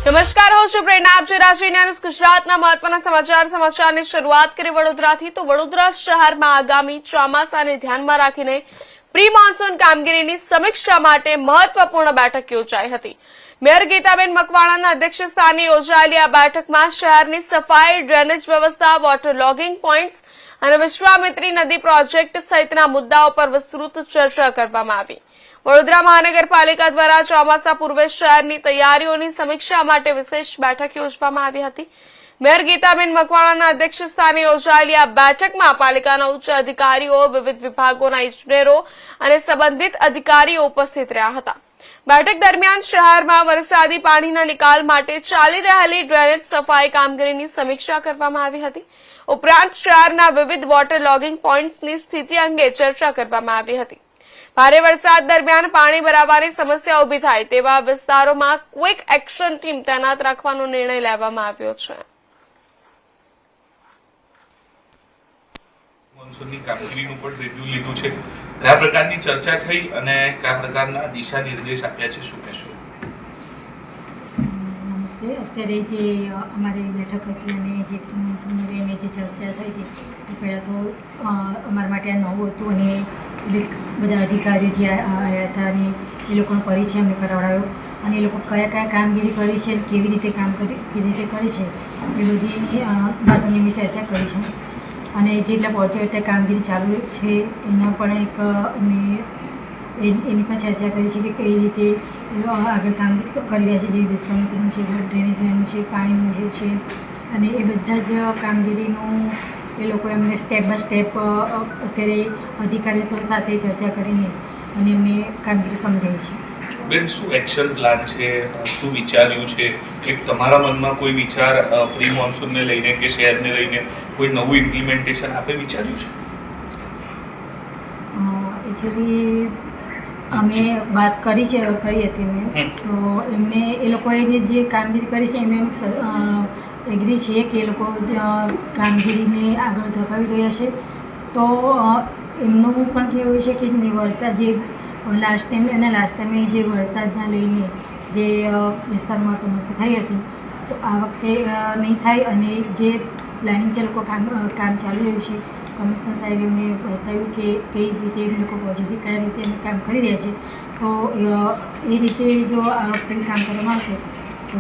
નમસ્કાર, હું છું પ્રેરણા. આપ જોઈ રહ્યા છો ઇન્ડિયા ન્યૂઝ ગુજરાતના મહત્વના સમાચારની શરૂઆત કરી વડોદરાથી. તો વડોદરા શહેરમાં આગામી ચોમાસાને ધ્યાનમાં રાખીને પ્રી મોન્સૂન કામગીરીની સમીક્ષા માટે મહત્વપૂર્ણ બેઠક યોજાઈ હતી. મેયર ગીતાબેન મકવાણાના અધ્યક્ષસ્થાને યોજાયેલી આ બેઠકમાં શહેરની સફાઈ, ડ્રેનેજ વ્યવસ્થા, વોટર લોગિંગ પોઈન્ટ્સ અને વિશ્વામિત્રી નદી પ્રોજેક્ટ સહિતના મુદ્દાઓ પર વિસ્તૃત ચર્ચા કરવામાં આવી. વડોદરા મહાનગરપાલિકા દ્વારા ચોમાસા પૂર્વે શહેરની તૈયારીઓની સમીક્ષા માટે વિશેષ બેઠક યોજવામાં આવી હતી. મેયર ગીતાબેન મકવાણાના અધ્યક્ષસ્થાને યોજાયેલી આ બેઠકમાં પાલિકાના ઉચ્ચ અધિકારીઓ, વિવિધ વિભાગોના ઇજનેરો અને સંબંધિત અધિકારીઓ ઉપસ્થિત રહ્યા હતા. બેઠક દરમિયાન શહેરમાં વરસાદી પાણીના નિકાલ માટે ચાલી રહેલી ડ્રેનેજ સફાઈ કામગીરીની સમીક્ષા કરવામાં આવી હતી. ઉપરાંત શહેરના વિવિધ વોટર લોગિંગ પોઈન્ટ્સની સ્થિતિ અંગે ચર્ચા કરવામાં આવી હતી. ભારે વરસાદ દરમિયાન પાણી ભરાવાની સમસ્યા ઉભી થાય તેવા વિસ્તારોમાં ક્વિક એક્શન ટીમ તૈનાત રાખવાનો નિર્ણય લેવામાં આવ્યો છે. મોન્સૂનની કામગીરીનું પણ રિવ્યુ લીધું છે. કયા પ્રકારની ચર્ચા થઈ અને કયા પ્રકારના દિશા નિર્દેશ આપ્યા છે, શું કહેશો? નમસ્તે. અત્યારે જે અમારી બેઠક હતી અને જે મોન્સૂનને લઈને જે ચર્ચા થઈ હતી તો પહેલાં તો અમારા માટે આ નવું હતું અને બધા અધિકારીઓ જે આવ્યા હતા અને એ લોકોનો પરિચય અમને કરાવડાવ્યો અને એ લોકો કયા કયા કામગીરી કરી છે, કેવી રીતે કેવી રીતે કરી છે એ બધી વાતોની મેં ચર્ચા કરી છે. અને જેટલા પ્રોજેક્ટ કામગીરી ચાલુ છે એના પણ એક અમે એની પણ ચર્ચા કરી છે કે કઈ રીતે આગળ કામ કરી રહ્યા છે, જેવી વિશ્વામિત્રીનું છે, ડ્રેનેજ લાઇનનું છે, પાણીનું જે છે અને એ બધા જ કામગીરીનું એ લોકો એમને સ્ટેપ બાય સ્ટેપ અત્યારે અધિકારીઓ સાથે ચર્ચા કરીને અને એમને કામગીરી સમજાવી છે. બેન, શું એક્શન પ્લાન છે, શું વિચાર્યું છે? એક તમારા મનમાં કોઈ વિચાર પ્રી મોન્સૂનને લઈને કે શહેરને લઈને કોઈ નવું ઇમ્પ્લિમેન્ટેશન આપે વિચાર્યું છે? એકચ્યુઅલી અમે વાત કરી હતી મેં તો એમને એ લોકોએ જે કામગીરી કરી છે એમને એગ્રી છે કે એ લોકો કામગીરીને આગળ ધપાવી રહ્યા છે. તો એમનું પણ કહેવું છે કે વરસાદ જે લાસ્ટ ટાઈમે જે વરસાદના લઈને જે વિસ્તારમાં સમસ્યા થઈ હતી તો આ વખતે નહીં થાય અને જે પ્લાનિંગથી લોકો કામ ચાલુ રહ્યું છે. કમિશનર સાહેબ એમને બતાવ્યું કે કઈ રીતે એ લોકો પ્રોજેક્ટથી કયા રીતે એમને કામ કરી રહ્યા છે તો એ રીતે જો આ વખતે કામ કરવામાં આવશે તો